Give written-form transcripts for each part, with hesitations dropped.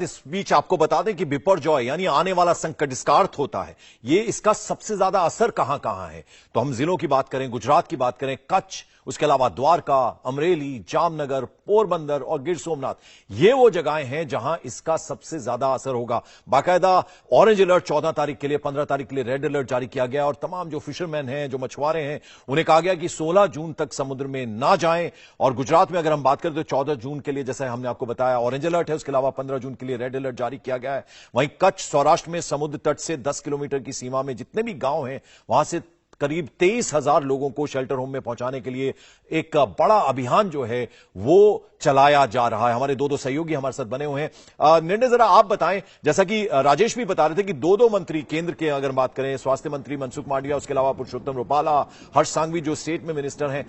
इस बीच आपको बता दें कि बिपरजॉय यानी आने वाला संकट इसका अर्थ होता है, ये इसका सबसे ज्यादा असर कहां कहां है। तो हम जिलों की बात करें, गुजरात की बात करें, कच्छ, उसके अलावा द्वारका, अमरेली, जामनगर, पोरबंदर और गिर सोमनाथ, ये वो जगहें हैं जहां इसका सबसे ज्यादा असर होगा। बाकायदा ऑरेंज अलर्ट 14 तारीख के लिए, 15 तारीख के लिए रेड अलर्ट जारी किया गया और तमाम जो फिशरमैन हैं, जो मछुआरे हैं, उन्हें कहा गया कि 16 जून तक समुद्र में ना जाएं। और गुजरात में अगर हम बात करें तो 14 जून के लिए, जैसे हमने आपको बताया, ऑरेंज अलर्ट है, उसके अलावा 15 जून के लिए रेड अलर्ट जारी किया गया है। वहीं कच्छ, सौराष्ट्र में समुद्र तट से 10 किलोमीटर की सीमा में जितने भी गांव हैं, वहां से करीब 23,000 लोगों को शेल्टर होम में पहुंचाने के लिए एक बड़ा अभियान जो है वो चलाया जा रहा है। हमारे दो सहयोगी हमारे साथ बने हुए हैं। निर्णय जरा आप बताएं, जैसा कि राजेश भी बता रहे थे कि दो मंत्री केंद्र के, अगर बात करें, स्वास्थ्य मंत्री मनसुख मांडविया, उसके अलावा पुरुषोत्तम रूपाला, हर्ष सांघवी जो स्टेट में मिनिस्टर हैं,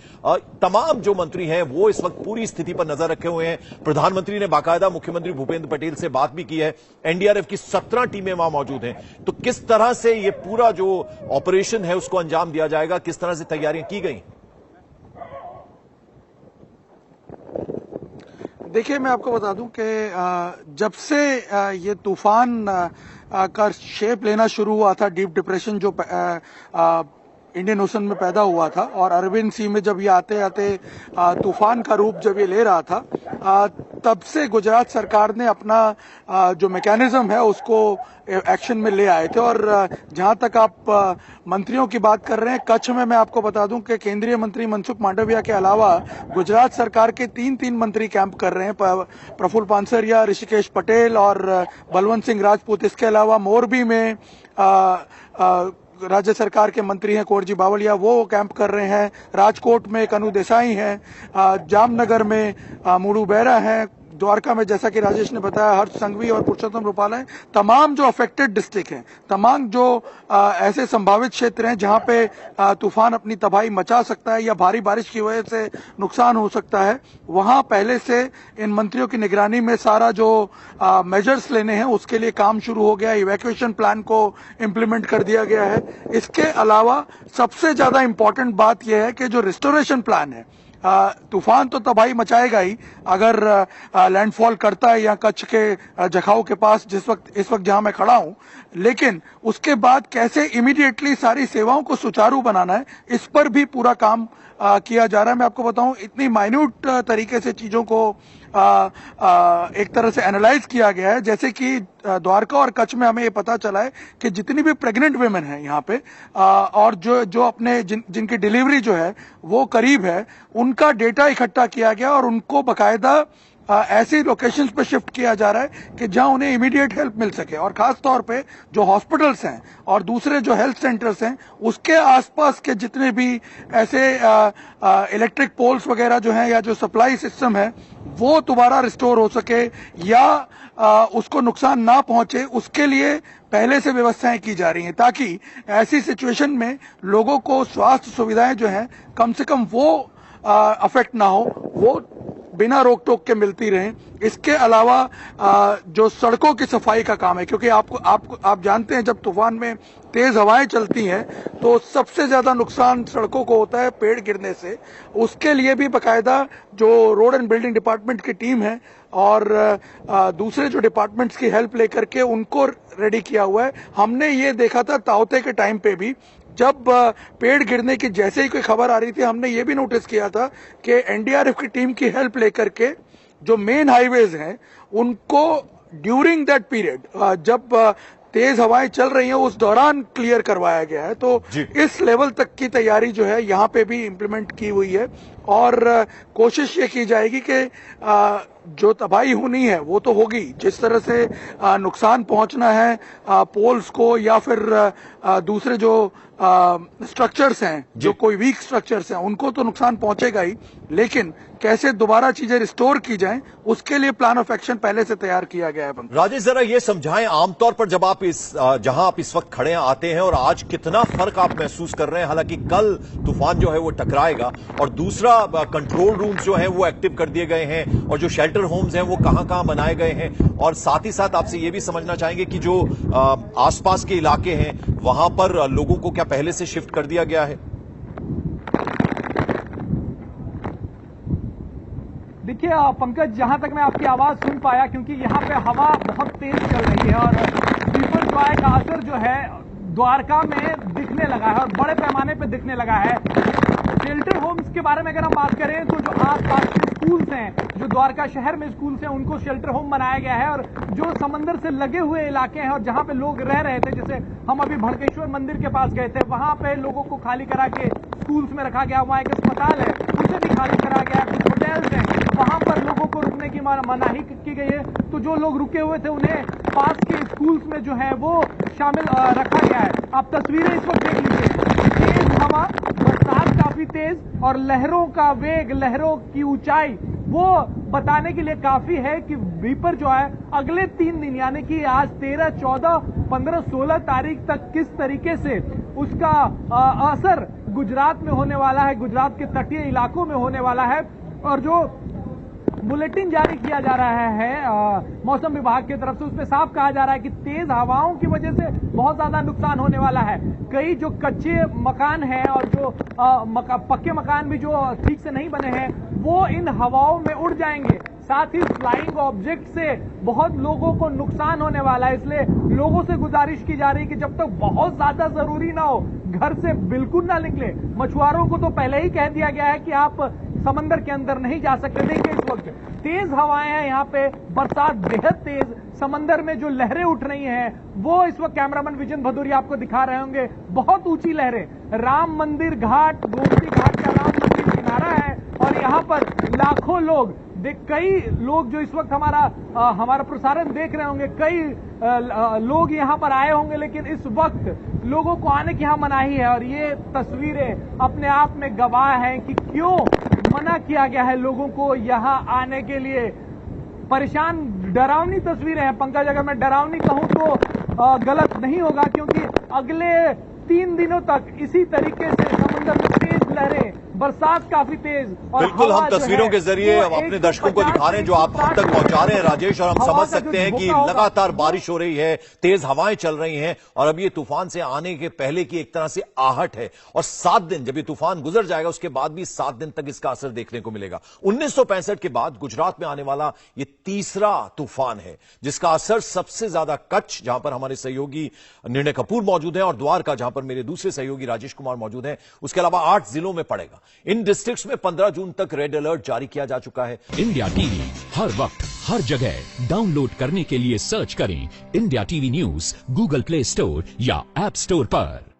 तमाम जो मंत्री हैं वो इस वक्त पूरी स्थिति पर नजर रखे हुए हैं। प्रधानमंत्री ने बाकायदा मुख्यमंत्री भूपेंद्र पटेल से बात भी की है। एनडीआरएफ की 17 टीमें वहां मौजूद हैं। तो किस तरह से ये पूरा जो ऑपरेशन है उसको अंजाम दिया जाएगा, किस तरह से तैयारियां की गई? देखिए, मैं आपको बता दूं कि जब से ये तूफान का शेप लेना शुरू हुआ था, डीप डिप्रेशन जो इंडियन ओशन में पैदा हुआ था, और अरबिंद सी में जब ये आते आते तूफान का रूप जब ये ले रहा था, तब से गुजरात सरकार ने अपना जो मैकेनिज्म है उसको एक्शन में ले आए थे। और जहां तक आप मंत्रियों की बात कर रहे हैं, कच्छ में मैं आपको बता दूं कि केंद्रीय मंत्री मनसुख मांडविया के अलावा गुजरात सरकार के तीन मंत्री कैंप कर रहे हैं, प्रफुल्ल पानसरिया, ऋषिकेश पटेल और बलवंत सिंह राजपूत। इसके अलावा मोरबी में राज्य सरकार के मंत्री हैं कुंवर जी बावलिया, वो कैंप कर रहे हैं। राजकोट में कनु देसाई हैं, जामनगर में मुड़ू बेरा हैं, द्वारका में जैसा कि राजेश ने बताया हर्ष संघवी और पुरुषोत्तम रूपाला हैं। तमाम जो अफेक्टेड डिस्ट्रिक्ट हैं, तमाम जो ऐसे संभावित क्षेत्र हैं जहां पे तूफान अपनी तबाही मचा सकता है या भारी बारिश की वजह से नुकसान हो सकता है, वहां पहले से इन मंत्रियों की निगरानी में सारा जो मेजर्स लेने हैं उसके लिए काम शुरू हो गया। इवैक्यूएशन प्लान को इम्प्लीमेंट कर दिया गया है। इसके अलावा सबसे ज्यादा इंपॉर्टेंट बात यह है कि जो रिस्टोरेशन प्लान है, तूफान तो तबाही मचाएगा ही अगर लैंडफॉल करता है या कच्छ के जखाऊ के पास इस वक्त जहां मैं खड़ा हूं, लेकिन उसके बाद कैसे इमीडिएटली सारी सेवाओं को सुचारू बनाना है, इस पर भी पूरा काम किया जा रहा है। मैं आपको बताऊं, इतनी माइन्यूट तरीके से चीजों को एक तरह से एनालाइज किया गया है, जैसे कि द्वारका और कच्छ में हमें ये पता चला है कि जितनी भी प्रेग्नेंट वुमेन हैं यहाँ पे और जो अपने जिनकी डिलीवरी जो है वो करीब है, उनका डेटा इकट्ठा किया गया और उनको बकायदा ऐसी लोकेशंस पे शिफ्ट किया जा रहा है कि जहां उन्हें इमीडिएट हेल्प मिल सके। और खास तौर पे जो हॉस्पिटल्स हैं और दूसरे जो हेल्थ सेंटर्स हैं, उसके आसपास के जितने भी ऐसे इलेक्ट्रिक पोल्स वगैरह जो हैं या जो सप्लाई सिस्टम है वो दोबारा रिस्टोर हो सके या उसको नुकसान ना पहुंचे, उसके लिए पहले से व्यवस्थाएं की जा रही हैं, ताकि ऐसी सिचुएशन में लोगों को स्वास्थ्य सुविधाएं जो हैं कम से कम वो अफेक्ट ना हो, वो बिना रोक टोक के मिलती रहें। इसके अलावा जो सड़कों की सफाई का काम है, क्योंकि आप जानते हैं जब तूफान में तेज हवाएं चलती हैं तो सबसे ज्यादा नुकसान सड़कों को होता है पेड़ गिरने से। उसके लिए भी बकायदा जो रोड एंड बिल्डिंग डिपार्टमेंट की टीम है और दूसरे जो डिपार्टमेंट्स की हेल्प लेकर के उनको रेडी किया हुआ है। हमने ये देखा था ताउते के टाइम पे भी, जब पेड़ गिरने की जैसे ही कोई खबर आ रही थी, हमने ये भी नोटिस किया था कि एनडीआरएफ की टीम की हेल्प लेकर के जो मेन हाईवेज हैं उनको ड्यूरिंग दैट पीरियड, जब तेज हवाएं चल रही हैं, उस दौरान क्लियर करवाया गया है। तो इस लेवल तक की तैयारी जो है यहाँ पे भी इम्प्लीमेंट की हुई है और कोशिश ये की जाएगी कि जो तबाही होनी है वो तो होगी, जिस तरह से नुकसान पहुंचना है पोल्स को या फिर दूसरे जो स्ट्रक्चर्स हैं, जो कोई वीक स्ट्रक्चर्स हैं, उनको तो नुकसान पहुंचेगा ही, लेकिन कैसे दोबारा चीजें रिस्टोर की जाएं उसके लिए प्लान ऑफ एक्शन पहले से तैयार किया गया है। राजेश, जरा ये समझाएं, आमतौर पर जब आप जहां आप इस वक्त खड़े आते हैं और आज कितना फर्क आप महसूस कर रहे हैं? हालांकि कल तूफान जो है वो टकराएगा और दूसरा कंट्रोल रूम जो है वो एक्टिव कर दिए गए हैं और जो शेल्टर होम्स हैं वो कहां बनाए गए हैं, और साथ ही साथ आपसे ये भी समझना चाहेंगे कि जो आसपास के इलाके हैं वहां पर लोगों को क्या पहले से शिफ्ट कर दिया गया है? देखिए पंकज, जहां तक मैं आपकी आवाज सुन पाया, क्योंकि यहाँ पे हवा बहुत तेज चल रही है और बिपरजॉय का असर जो है द्वारका में दिखने लगा है और बड़े पैमाने पे दिखने लगा है। शेल्टर होम्स के बारे में अगर हम बात करें तो जो आसपास के स्कूल्स हैं, जो द्वारका शहर में स्कूल्स हैं, उनको शेल्टर होम बनाया गया है और जो समंदर से लगे हुए इलाके हैं और जहां पे लोग रह रहे थे, जैसे हम अभी भड़केश्वर मंदिर के पास गए थे, वहां पे लोगों को खाली करा के स्कूल्स में रखा गया। वहां एक अस्पताल है, उसे भी खाली करा गया। कुछ होटल्स हैं, वहां पर लोगों को रुकने की मनाही की गई है। तो जो लोग रुके हुए थे उन्हें पास के स्कूल्स में जो है वो शामिल रखा गया है। आप तस्वीरें इस वक्त देख लीजिए, तेज हवा, बरसात काफी तेज और लहरों का वेग, लहरों की ऊंचाई वो बताने के लिए काफी है कि बीपर जो है अगले 3 दिन यानी कि आज 13, 14, 15, 16 तारीख तक किस तरीके से उसका असर गुजरात में होने वाला है, गुजरात के तटीय इलाकों में होने वाला है। और जो बुलेटिन जारी किया जा रहा है मौसम विभाग की तरफ से, उसमें साफ कहा जा रहा है कि तेज हवाओं की वजह से बहुत ज्यादा नुकसान होने वाला है। कई जो कच्चे मकान हैं और जो पक्के मकान भी जो ठीक से नहीं बने हैं वो इन हवाओं में उड़ जाएंगे। साथ ही फ्लाइंग ऑब्जेक्ट से बहुत लोगों को नुकसान होने वाला है। इसलिए लोगों से गुजारिश की जा रही है कि जब तक बहुत ज्यादा जरूरी ना हो घर से बिल्कुल ना निकले। मछुआरों को तो पहले ही कह दिया गया है कि आप समंदर के अंदर नहीं जा सकते। देखिए इस वक्त तेज हवाएं हैं, यहाँ पे बरसात बेहद तेज, समंदर में जो लहरें उठ रही हैं वो इस वक्त कैमरामैन विजन भदौरिया आपको दिखा रहे होंगे। बहुत ऊंची लहरें, राम मंदिर घाट, गोमती घाट का राम मंदिर किनारा है और यहाँ पर लाखों लोग, कई लोग जो इस वक्त हमारा प्रसारण देख रहे होंगे, कई लोग यहाँ पर आए होंगे, लेकिन इस वक्त लोगों को आने की यहाँ मनाही है। और ये तस्वीरें अपने आप में गवाह हैं कि क्यों मना किया गया है लोगों को यहाँ आने के लिए। परेशान, डरावनी तस्वीरें हैं पंकज। अगर मैं डरावनी कहूं तो गलत नहीं होगा, क्योंकि अगले 3 दिनों तक इसी तरीके से समुद्र में तेज लहरें, बरसात काफी तेज और बिल्कुल हम तस्वीरों के जरिए अपने दर्शकों को दिखा रहे हैं जो आप हम तक पहुंचा रहे हैं राजेश, और हम समझ सकते हैं कि लगातार बारिश हो रही है, तेज हवाएं चल रही हैं और अब ये तूफान से आने के पहले की एक तरह से आहट है। और 7 दिन जब ये तूफान गुजर जाएगा उसके बाद भी 7 दिन तक इसका असर देखने को मिलेगा। 1965 के बाद गुजरात में आने वाला ये तीसरा तूफान है जिसका असर सबसे ज्यादा कच्छ, जहां पर हमारे सहयोगी निर्णय कपूर मौजूद हैं, और द्वारका जहां पर मेरे दूसरे सहयोगी राजेश कुमार मौजूद हैं, उसके अलावा 8 जिलों में पड़ेगा। इन डिस्ट्रिक्ट्स में 15 जून तक रेड अलर्ट जारी किया जा चुका है। इंडिया टीवी हर वक्त हर जगह डाउनलोड करने के लिए सर्च करें India TV news Google play store या ऐप स्टोर पर।